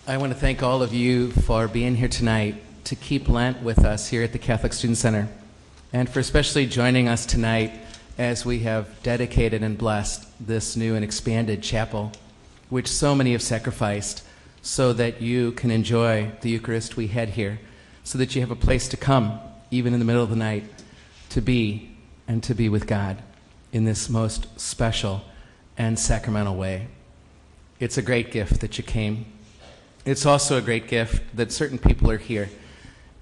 I want to thank all of you for being here tonight to keep Lent with us here at the Catholic Student Center, and for especially joining us tonight as we have dedicated and blessed this new and expanded chapel, which so many have sacrificed so that you can enjoy the Eucharist we had here, so that you have a place to come, even in the middle of the night, to be and to be with God in this most special and sacramental way. It's a great gift that you came. It's also a great gift that certain people are here.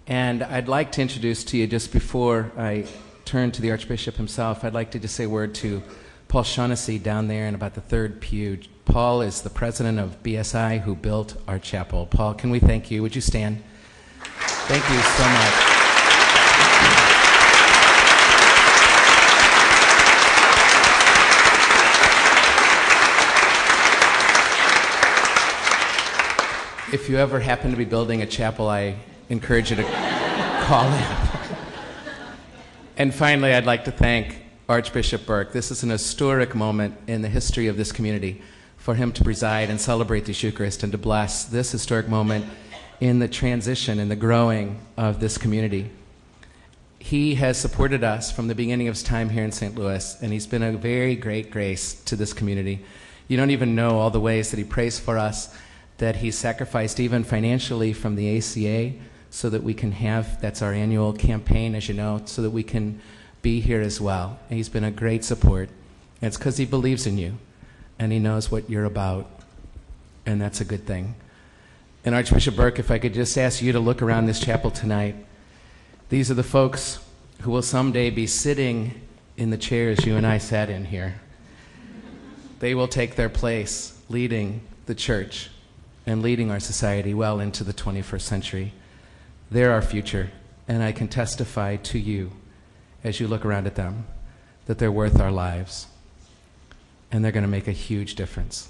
And I'd like to introduce to you, just before I turn to the Archbishop himself, I'd like to just say a word to Paul Shaughnessy down there in about the third pew. Paul is the president of BSI who built our chapel. Paul, can we thank you? Would you stand? Thank you so much. If you ever happen to be building a chapel, I encourage you to call him. And finally, I'd like to thank Archbishop Burke. This is an historic moment in the history of this community for him to preside and celebrate the Eucharist and to bless this historic moment in the transition and the growing of this community. He has supported us from the beginning of his time here in St. Louis, and he's been a very great grace to this community. You don't even know all the ways that he prays for us, that he sacrificed even financially from the ACA so that we can have, that's our annual campaign, as you know, so that we can be here as well. And he's been a great support. And it's because he believes in you, and he knows what you're about, and that's a good thing. And Archbishop Burke, if I could just ask you to look around this chapel tonight. These are the folks who will someday be sitting in the chairs you and I sat in here. They will take their place leading the church and leading our society well into the 21st century. They're our future, and I can testify to you, as you look around at them, that they're worth our lives, and they're going to make a huge difference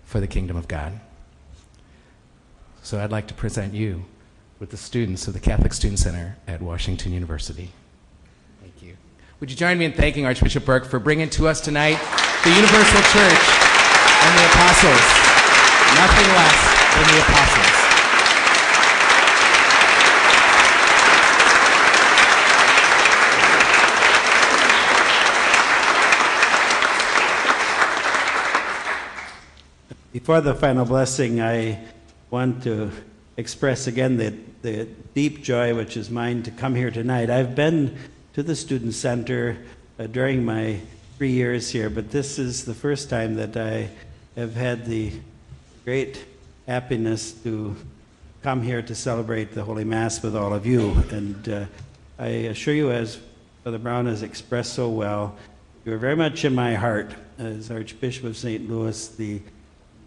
for the kingdom of God. So I'd like to present you with the students of the Catholic Student Center at Washington University. Thank you. Would you join me in thanking Archbishop Burke for bringing to us tonight the Universal Church and the Apostles. Nothing less than the apostles. Before the final blessing, I want to express again the deep joy which is mine to come here tonight. I've been to the Student Center during my 3 years here, but this is the first time that I have had the great happiness to come here to celebrate the Holy Mass with all of you. And I assure you, as Father Brown has expressed so well, you are very much in my heart as Archbishop of St. Louis, the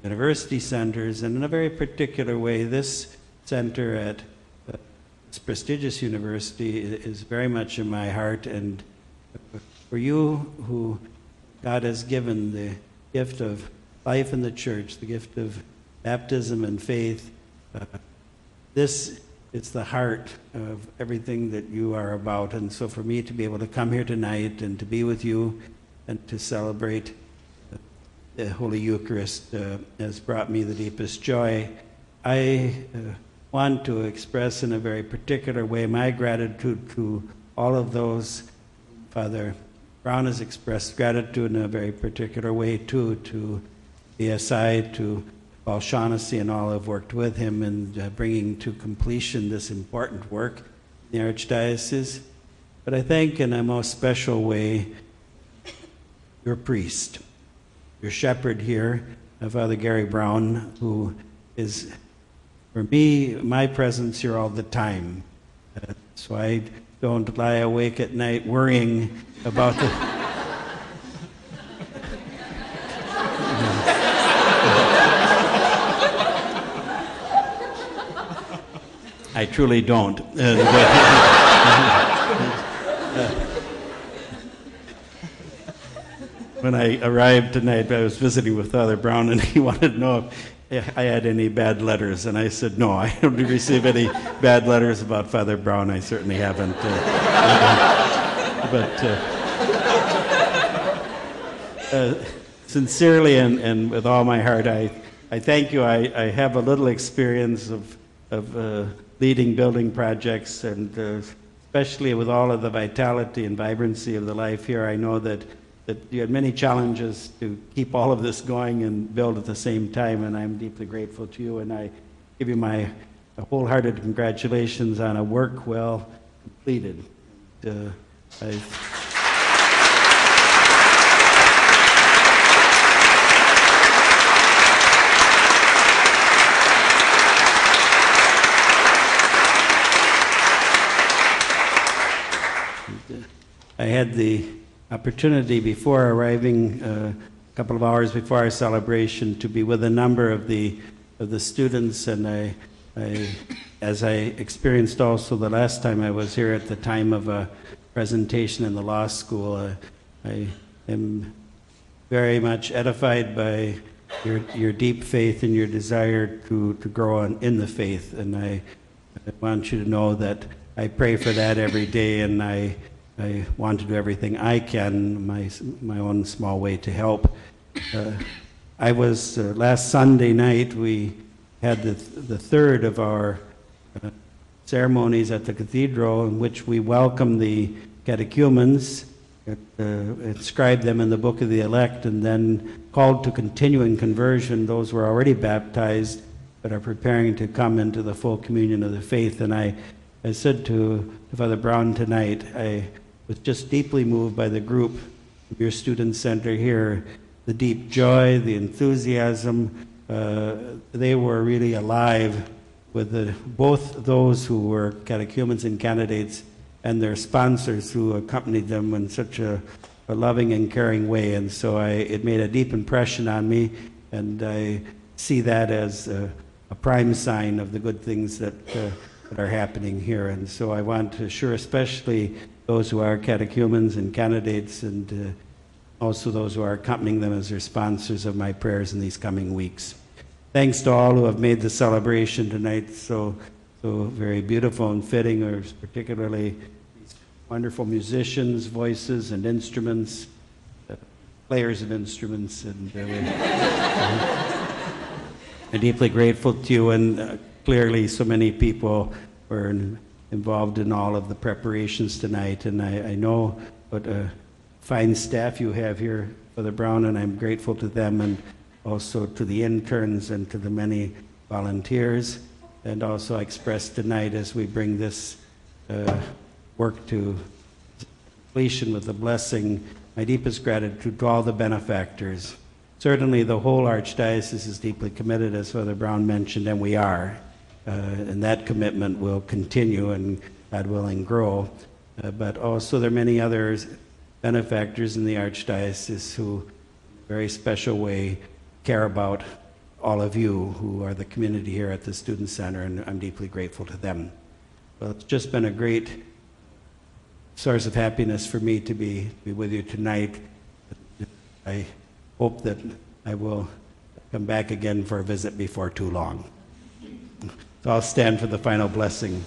university centers, and in a very particular way, this center at this prestigious university is very much in my heart. And for you who God has given the gift of life in the church, the gift of baptism and faith, this is the heart of everything that you are about. And so for me to be able to come here tonight and to be with you and to celebrate the Holy Eucharist has brought me the deepest joy. I want to express in a very particular way my gratitude to all of those. Father Brown has expressed gratitude in a very particular way too, to BSI, to Paul Shaughnessy and all who have worked with him in bringing to completion this important work in the Archdiocese. But I thank in a most special way your priest, your shepherd here, Father Gary Brown, who is, for me, my presence here all the time. So I don't lie awake at night worrying about the... I truly don't. When I arrived tonight, I was visiting with Father Brown, and he wanted to know if I had any bad letters. And I said, no, I don't receive any bad letters about Father Brown. I certainly haven't. But sincerely and with all my heart, I I thank you. I have a little experience of leading building projects, and especially with all of the vitality and vibrancy of the life here, I know that you had many challenges to keep all of this going and build at the same time, and I'm deeply grateful to you, and I give you my wholehearted congratulations on a work well completed. I had the opportunity before arriving, a couple of hours before our celebration, to be with a number of the students, and as I experienced also the last time I was here at the time of a presentation in the law school, I am very much edified by your deep faith and your desire to grow in the faith, and I want you to know that I pray for that every day, and I want to do everything I can, my own small way, to help. I was, last Sunday night, we had the third of our ceremonies at the cathedral, in which we welcomed the catechumens, inscribed them in the book of the elect, and then called to continue in conversion those who are already baptized but are preparing to come into the full communion of the faith. And I said to Father Brown tonight, I was just deeply moved by the group of your student center here, the deep joy, the enthusiasm. They were really alive with both those who were catechumens and candidates and their sponsors who accompanied them in such a loving and caring way. And so it made a deep impression on me, and I see that as a prime sign of the good things that are happening here. And so I want to assure especially those who are catechumens and candidates, and also those who are accompanying them as their sponsors, of my prayers in these coming weeks. Thanks to all who have made the celebration tonight so very beautiful and fitting, or particularly these wonderful musicians, voices, and instruments, players of instruments, and I'm deeply grateful to you, and clearly so many people were involved in all of the preparations tonight, and I know what a fine staff you have here, Father Brown, and I'm grateful to them, and also to the interns and to the many volunteers. And also I express tonight, as we bring this work to completion with the blessing, my deepest gratitude to all the benefactors. Certainly the whole Archdiocese is deeply committed, as Father Brown mentioned, and we are. And that commitment will continue and, God willing, grow. But also there are many other benefactors in the Archdiocese who, in a very special way, care about all of you who are the community here at the Student Center, and I'm deeply grateful to them. Well, it's just been a great source of happiness for me to be with you tonight. I hope that I will come back again for a visit before too long. So I'll stand for the final blessing.